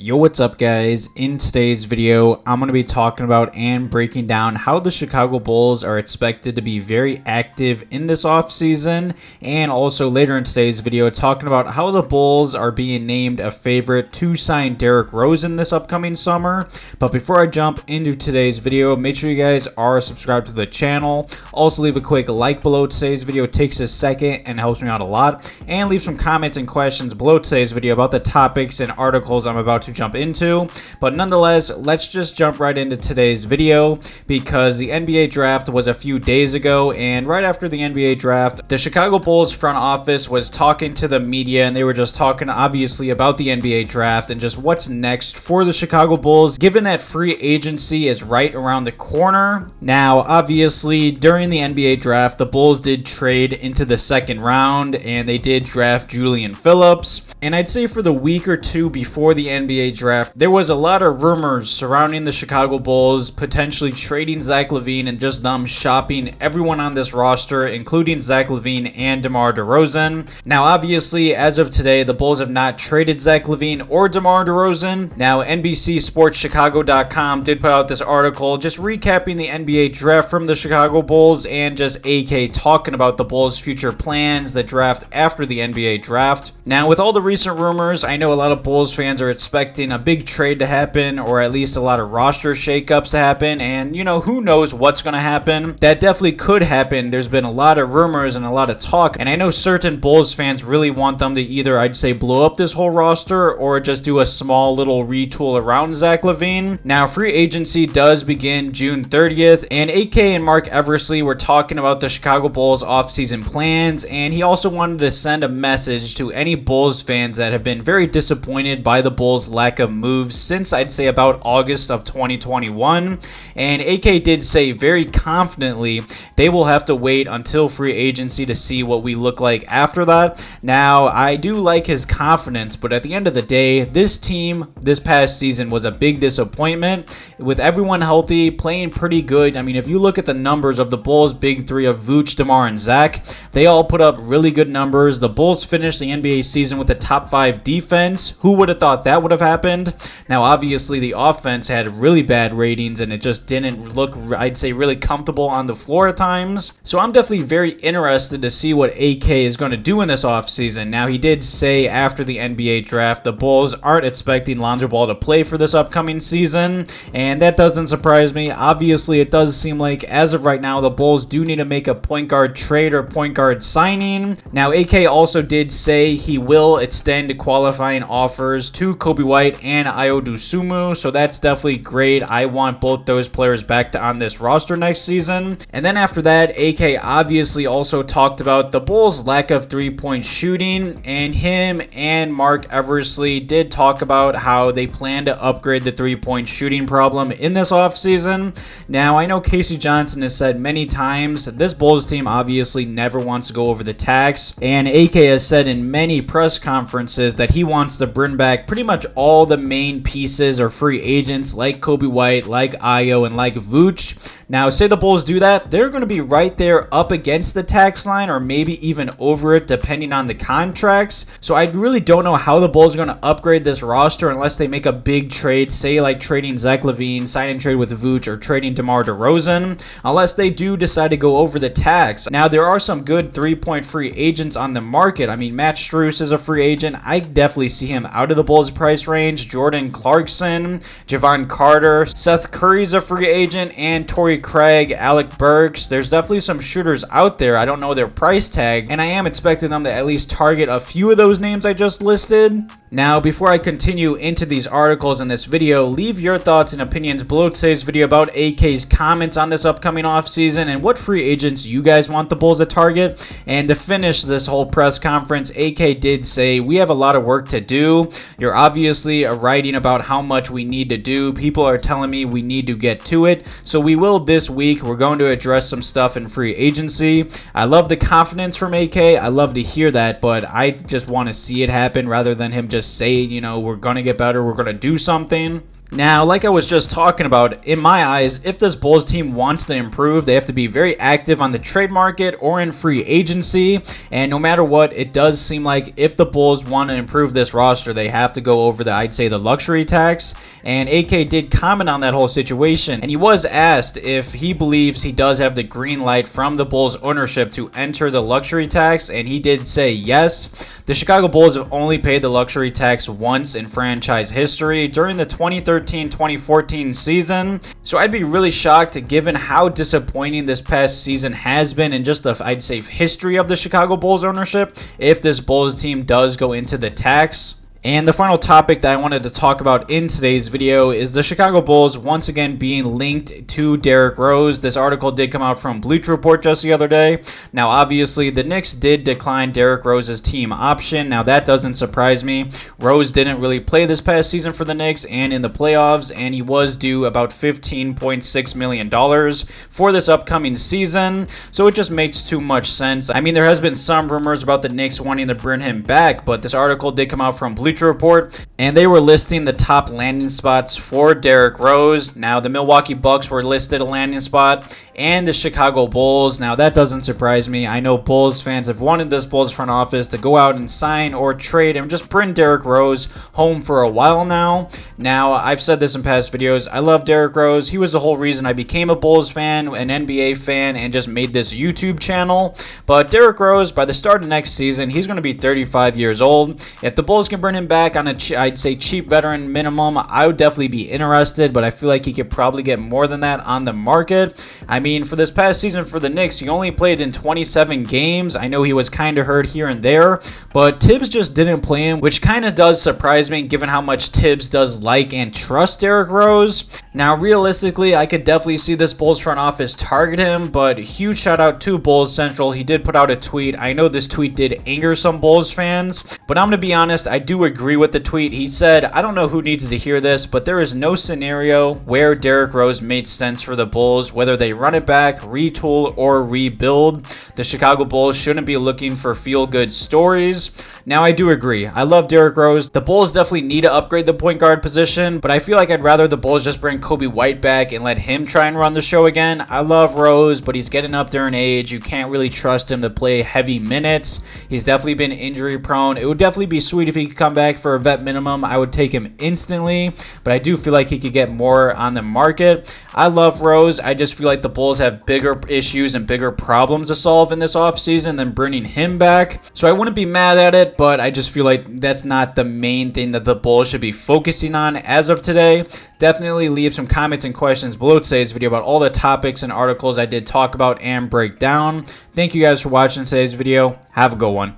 Yo, what's up guys? In today's video, I'm going to be talking about and breaking down how the Chicago Bulls are expected to be very active in this offseason, and also later in today's video talking about how the Bulls are being named a favorite to sign Derrick Rose in this upcoming summer. But before I jump into today's video, make sure you guys are subscribed to the channel. Also leave a quick like below today's video. It takes a second and helps me out a lot. And leave some comments and questions below today's video about the topics and articles I'm about to jump into. But nonetheless, let's just jump right into today's video, because the NBA draft was a few days ago, and right after the NBA draft, the Chicago Bulls front office was talking to the media, and they were just talking obviously about the NBA draft and just what's next for the Chicago Bulls, given that free agency is right around the corner. Now obviously during the NBA draft, the Bulls did trade into the second round and they did draft Julian Phillips, and I'd say for the week or two before the NBA draft, there was a lot of rumors surrounding the Chicago Bulls potentially trading Zach LaVine and just them shopping everyone on this roster, including Zach LaVine and DeMar DeRozan. Now, obviously, as of today, the Bulls have not traded Zach LaVine or DeMar DeRozan. Now, NBCSportsChicago.com did put out this article just recapping the NBA draft from the Chicago Bulls and just AK talking about the Bulls' future plans, the draft after the NBA draft. Now, with all the recent rumors, I know a lot of Bulls fans are expecting a big trade to happen, or at least a lot of roster shakeups to happen, and you know, who knows what's going to happen. That definitely could happen. There's been a lot of rumors and a lot of talk, and I know certain Bulls fans really want them to either, I'd say, blow up this whole roster or just do a small little retool around Zach LaVine. Now, free agency does begin June 30th, and AK and Mark Eversley were talking about the Chicago Bulls offseason plans, and he also wanted to send a message to any Bulls fans that have been very disappointed by the Bulls' lack of moves since, I'd say, about August of 2021. And AK did say very confidently they will have to wait until free agency to see what we look like after that. Now, I do like his confidence, but at the end of the day, this team this past season was a big disappointment. With everyone healthy, playing pretty good. I mean, if you look at the numbers of the Bulls' big three of Vooch, DeMar, and Zach, they all put up really good numbers. The Bulls finished the NBA season with a top 5 defense. Who would have thought that would have happened? Now, obviously, the offense had really bad ratings, and it just didn't look, I'd say, really comfortable on the floor at times. So I'm definitely very interested to see what AK is going to do in this offseason. Now, he did say after the NBA draft, the Bulls aren't expecting Lonzo Ball to play for this upcoming season, and that doesn't surprise me. Obviously, it does seem like, as of right now, the Bulls do need to make a point guard trade or point guard signing. Now, AK also did say he will extend qualifying offers to Coby White and Ayo Dosunmu, so that's definitely great. I want both those players back on this roster next season. And then after that, AK obviously also talked about the Bulls' lack of three-point shooting, and him and Mark Eversley did talk about how they plan to upgrade the three-point shooting problem in this offseason. Now, I know Casey Johnson has said many times that this Bulls team obviously never wants to go over the tax, and AK has said in many press conferences that he wants to bring back pretty much all the main pieces or free agents like Coby White, like Ayo, and like Vooch. Now, say the Bulls do that, they're going to be right there up against the tax line, or maybe even over it depending on the contracts. So I really don't know how the Bulls are going to upgrade this roster unless they make a big trade, say like trading Zach LaVine, signing trade with Vooch, or trading DeMar DeRozan, unless they do decide to go over the tax. Now, there are some good three-point free agents on the market. I mean, Matt Strus is a free agent. I definitely see him out of the Bulls price range. Jordan Clarkson, Javon Carter, Seth Curry's a free agent, and Torrey Craig, Alec Burks. There's definitely some shooters out there. I don't know their price tag, and I am expecting them to at least target a few of those names I just listed. Now, before I continue into these articles in this video, leave your thoughts and opinions below today's video about AK's comments on this upcoming offseason and what free agents you guys want the Bulls to target. And to finish this whole press conference, AK did say, we have a lot of work to do. You're obviously writing about how much we need to do. People are telling me we need to get to it. So we will this week. We're going to address some stuff in free agency. I love the confidence from AK. I love to hear that, but I just want to see it happen rather than him just say, you know, we're going to get better, we're going to do something. Now, like I was just talking about, in my eyes, if this Bulls team wants to improve, they have to be very active on the trade market or in free agency. And no matter what, it does seem like if the Bulls want to improve this roster, they have to go over I'd say the luxury tax. And AK did comment on that whole situation. And he was asked if he believes he does have the green light from the Bulls ownership to enter the luxury tax. And he did say yes. The Chicago Bulls have only paid the luxury tax once in franchise history during the 2013-2014 season. So I'd be really shocked given how disappointing this past season has been and just the, I'd say, history of the Chicago Bulls ownership if this Bulls team does go into the tax. And the final topic that I wanted to talk about in today's video is the Chicago Bulls once again being linked to Derrick Rose. This article did come out from Bleacher Report just the other day. Now, obviously, the Knicks did decline Derrick Rose's team option. Now, that doesn't surprise me. Rose didn't really play this past season for the Knicks and in the playoffs, and he was due about $15.6 million for this upcoming season. So it just makes too much sense. I mean, there has been some rumors about the Knicks wanting to bring him back, but this article did come out from Bleacher Report, and they were listing the top landing spots for Derrick Rose. Now, the Milwaukee Bucks were listed a landing spot, and the Chicago Bulls. Now, that doesn't surprise me. I know Bulls fans have wanted this Bulls front office to go out and sign or trade and just bring Derrick Rose home for a while now. Now, I've said this in past videos. I love Derrick Rose. He was the whole reason I became a Bulls fan, an NBA fan, and just made this YouTube channel. But Derrick Rose, by the start of next season, he's going to be 35 years old. If the Bulls can bring him back on a, I'd say, cheap veteran minimum, I would definitely be interested, but I feel like he could probably get more than that on the market. I mean, for this past season for the Knicks, he only played in 27 games. I know he was kind of hurt here and there, but Tibbs just didn't play him, which kind of does surprise me given how much Tibbs does like and trust Derrick Rose. Now, realistically, I could definitely see this Bulls front office target him, but huge shout out to Bulls Central. He did put out a tweet. I know this tweet did anger some Bulls fans, but I'm going to be honest, I do agree with the tweet. He said, I don't know who needs to hear this, but there is no scenario where Derrick Rose made sense for the Bulls, whether they run it back, retool, or rebuild. The Chicago Bulls shouldn't be looking for feel-good stories. Now, I do agree. I love Derrick Rose. The Bulls definitely need to upgrade the point guard position, but I feel like I'd rather the Bulls just bring Kobe White back and let him try and run the show again. I love Rose, but he's getting up there in age. You can't really trust him to play heavy minutes. He's definitely been injury prone. It would definitely be sweet if he could come back for a vet minimum. I would take him instantly, but I do feel like he could get more on the market. I love Rose. I just feel like the Bulls have bigger issues and bigger problems to solve in this offseason than bringing him back. So I wouldn't be mad at it, but I just feel like that's not the main thing that the Bulls should be focusing on as of today. Definitely leave some comments and questions below today's video about all the topics and articles I did talk about and break down. Thank you guys for watching today's video. Have a good one.